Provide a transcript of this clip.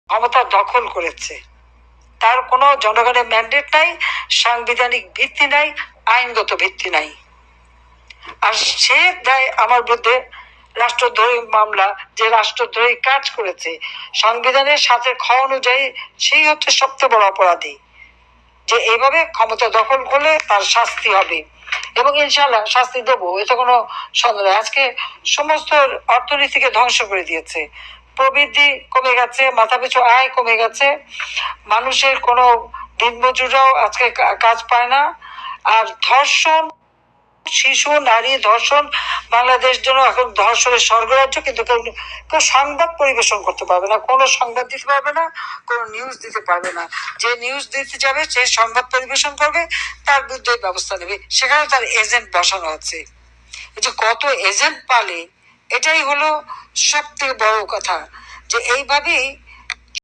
ক্ষমতা দখল করেছে, তার কোনো জনগণের ম্যান্ডেট নাই, সাংবিধানিক ভিত্তি নাই, আইনগত ভিত্তি নাই। আর সে দেয় আমার বিরুদ্ধে রাষ্ট্রদ্রোহী মামলা, যে রাষ্ট্রদ্রোহী কাজ করেছে সংবিধানের সাথে খ অনুযায়ী, সেই হচ্ছে সবচেয়ে বড় অপরাধী। যে এইভাবে ক্ষমতা দখল করলে তার শাস্তি হবে, এবং ইনশাল্লাহ শাস্তি দেবো, এতে কোনো সন্দেহ নেই। আজকে সমস্ত অর্থনীতিকে ধ্বংস করে দিয়েছে, প্রবৃদ্ধি কমে গেছে, মাথাপিছু আয় কমে গেছে, মানুষের কোনো দিনমজুররাও আজকে কাজ পায় না। আর ধর্ষণ, শিশু নারী ধর্ষণ, বাংলাদেশ জন্য এখন ধর্ষণের স্বর্গরাজ্য, কিন্তু কেউ কেউ সংবাদ পরিবেশন করতে পারবে না, কোনো সংবাদ দিতে পারবে না, কোনো নিউজ দিতে পারবে না। যে নিউজ দিতে যাবে, যে সংবাদ পরিবেশন করবে, তার বিরুদ্ধে ব্যবস্থা নেবে। সেখানে তার এজেন্ট বসানো আছে। এই যে কত এজেন্ট পালে, এটাই হলো সব থেকে বড় কথা। যে এইভাবেই